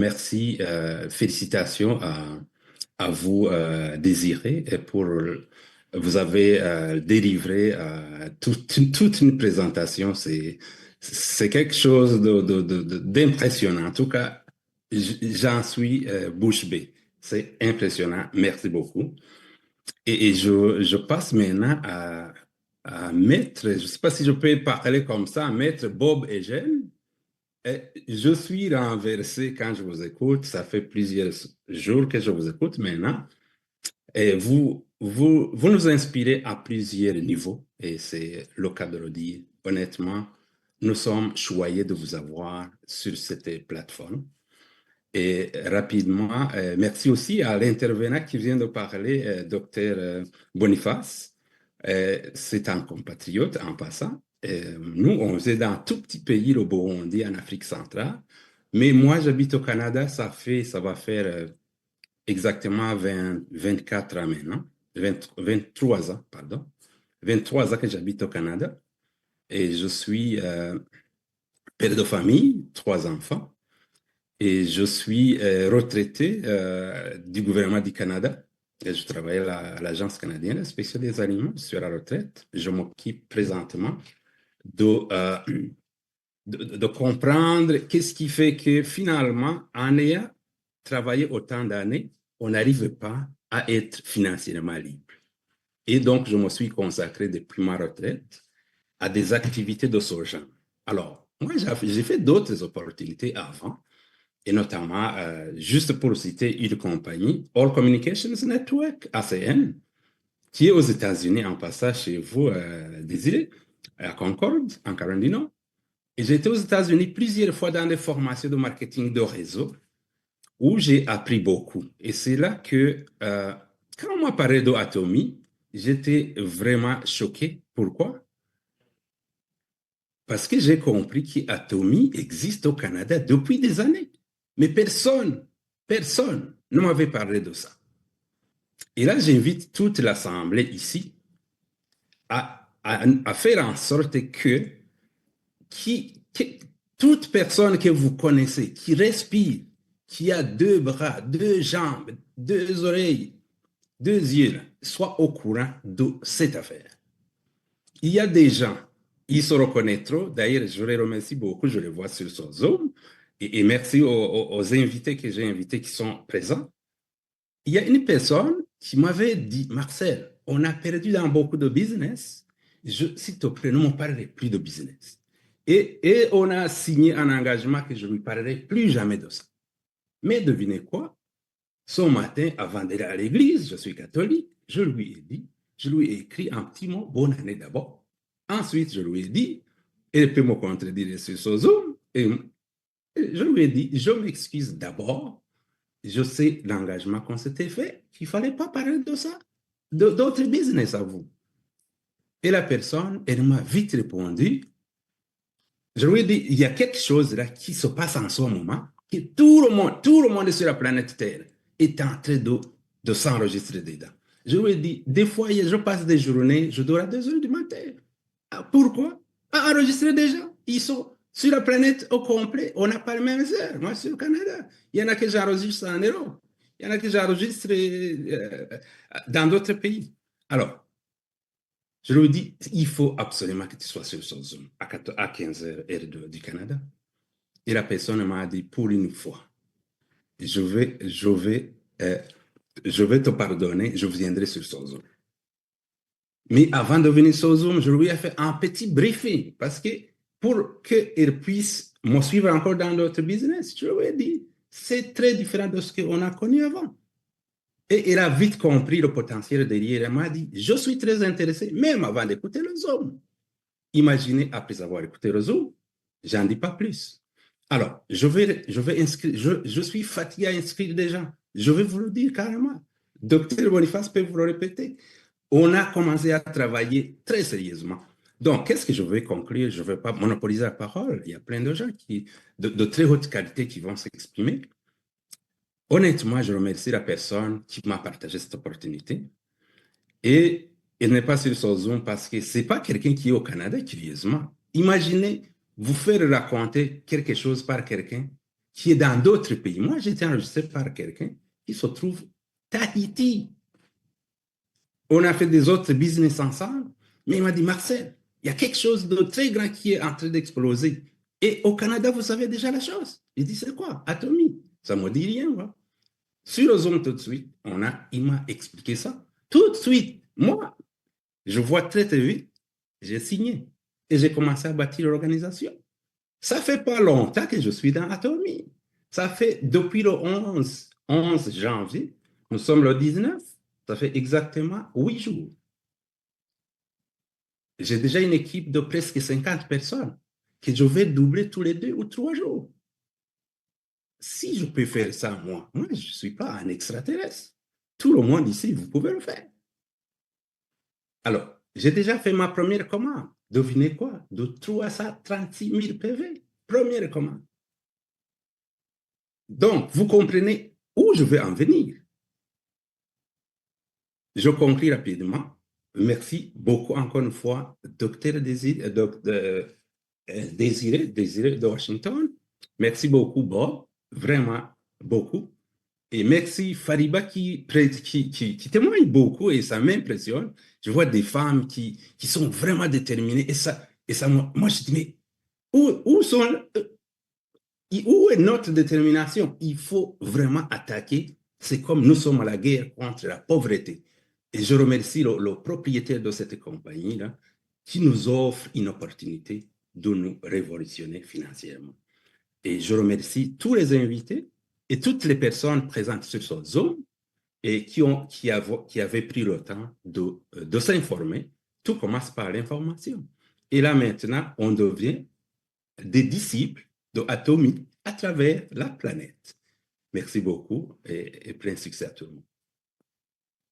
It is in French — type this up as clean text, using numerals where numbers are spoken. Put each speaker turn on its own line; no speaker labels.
Merci, félicitations à vous, Désiré, et pour vous avez délivré toute une présentation. C'est quelque chose d'impressionnant. En tout cas, j'en suis bouche bée. C'est impressionnant. Merci beaucoup. Et je passe maintenant à Maître, je ne sais pas si je peux parler comme ça, Maître Bob Eugène. Je suis renversé quand je vous écoute. Ça fait plusieurs jours que je vous écoute maintenant. Et vous nous inspirez à plusieurs niveaux. Et c'est le cas de le dire. Honnêtement, nous sommes choyés de vous avoir sur cette plateforme. Et rapidement, merci aussi à l'intervenant qui vient de parler, docteur Boniface. C'est un compatriote en passant. Nous, on est dans un tout petit pays, le Burundi, en Afrique centrale. Mais moi, j'habite au Canada, ça va faire exactement 24 ans maintenant, 23 ans, pardon. 23 ans que j'habite au Canada. Et je suis père de famille, trois enfants. Et je suis retraité du gouvernement du Canada. Et je travaille à l'Agence canadienne spéciale des aliments. Je suis à la retraite. Je m'occupe présentement de, euh, de comprendre qu'est-ce qui fait que finalement, en ayant travaillé autant d'années, on n'arrive pas à être financièrement libre. Et donc, je me suis consacré depuis ma retraite à des activités de ce genre. Alors, moi, j'ai fait d'autres opportunités avant, et notamment, juste pour citer une compagnie, All Communications Network, ACN, qui est aux États-Unis en passant chez vous, Désiré, à Concord, en Caroline du Nord. Et j'ai été aux États-Unis plusieurs fois dans des formations de marketing de réseau où j'ai appris beaucoup. Et c'est là que, quand on m'a parlé d'Atomy, j'étais vraiment choqué. Pourquoi? Parce que j'ai compris qu'Atomy existe au Canada depuis des années. Mais personne ne m'avait parlé de ça. Et là, j'invite toute l'Assemblée ici à faire en sorte que toute personne que vous connaissez, qui respire, qui a deux bras, deux jambes, deux oreilles, deux yeux, soit au courant de cette affaire. Il y a des gens, ils se reconnaîtront. D'ailleurs, je les remercie beaucoup, je les vois sur ce Zoom. Et merci aux invités que j'ai invités qui sont présents. Il y a une personne qui m'avait dit, Marcel, on a perdu dans beaucoup de business. S'il te plaît, ne me parlez plus de business. Et on a signé un engagement que je ne lui parlerai plus jamais de ça. Mais devinez quoi? Ce matin, avant d'aller à l'église, je suis catholique, je lui ai dit, je lui ai écrit un petit mot, bonne année d'abord. Ensuite, je lui ai dit, elle peut me contredire sur ce Zoom, et je lui ai dit, je m'excuse d'abord, je sais l'engagement qu'on s'était fait, qu'il ne fallait pas parler de ça, d'autres business à vous. Et la personne, elle m'a vite répondu, je lui ai dit, il y a quelque chose là qui se passe en ce moment, que tout le monde sur la planète Terre est en train de s'enregistrer dedans. Je lui ai dit, des fois, je passe des journées, je dors à 2 heures du matin. Ah, pourquoi? À enregistrer des gens. Ils sont sur la planète au complet. On n'a pas les mêmes heures. Moi, je suis au Canada. Il y en a que j'enregistre en Europe. Il y en a que j'enregistre dans d'autres pays. Alors, je lui dis, il faut absolument que tu sois sur ce Zoom à 15 heures du Canada. Et la personne m'a dit, pour une fois, je vais, je vais, euh, je vais te pardonner, je viendrai sur ce Zoom. Mais avant de venir sur Zoom, je lui ai fait un petit briefing parce que pour qu'il puisse me suivre encore dans notre business, je lui ai dit, c'est très différent de ce qu'on a connu avant. Et il a vite compris le potentiel derrière. Elle m'a dit, je suis très intéressé, même avant d'écouter le Zoom. Imaginez, après avoir écouté le Zoom, j'en dis pas plus. Alors, je vais inscrire, je suis fatigué à inscrire des gens. Je vais vous le dire carrément. Docteur Boniface peut vous le répéter. On a commencé à travailler très sérieusement. Donc, qu'est-ce que je vais conclure? Je ne vais pas monopoliser la parole. Il y a plein de gens de très haute qualité qui vont s'exprimer. Honnêtement, je remercie la personne qui m'a partagé cette opportunité. Et il n'est pas sur son Zoom parce que ce n'est pas quelqu'un qui est au Canada, curieusement. Imaginez vous faire raconter quelque chose par quelqu'un qui est dans d'autres pays. Moi, j'ai été enregistré par quelqu'un qui se trouve Tahiti. On a fait des autres business ensemble, mais il m'a dit, Marcel, il y a quelque chose de très grand qui est en train d'exploser. Et au Canada, vous savez déjà la chose. Il dit, c'est quoi? Atomy. Ça ne me dit rien. Ouais. Sur Ozone, tout de suite, il m'a expliqué ça. Tout de suite, moi, je vois très, très vite, j'ai signé. Et j'ai commencé à bâtir l'organisation. Ça fait pas longtemps que je suis dans Atomy. Ça fait depuis le 11 janvier, nous sommes le 19, ça fait exactement 8 jours. J'ai déjà une équipe de presque 50 personnes que je vais doubler tous les 2 ou 3 jours. Si je peux faire ça, moi je ne suis pas un extraterrestre. Tout le monde ici, vous pouvez le faire. Alors, j'ai déjà fait ma première commande. Devinez quoi? De 336 000 PV. Première commande. Donc, vous comprenez où je vais en venir. Je conclue rapidement. Merci beaucoup encore une fois, docteur Désiré, Désiré de Washington. Merci beaucoup, Bob. Vraiment beaucoup. Et merci Fariba qui témoigne beaucoup et ça m'impressionne. Je vois des femmes qui sont vraiment déterminées et ça moi je dis, mais où est notre détermination? Il faut vraiment attaquer. C'est comme nous sommes à la guerre contre la pauvreté. Et je remercie le propriétaire de cette compagnie-là qui nous offre une opportunité de nous révolutionner financièrement. Et je remercie tous les invités et toutes les personnes présentes sur ce Zoom et qui avaient pris le temps de s'informer. Tout commence par l'information. Et là maintenant, on devient des disciples de Atomy à travers la planète. Merci beaucoup et plein succès à tout le monde.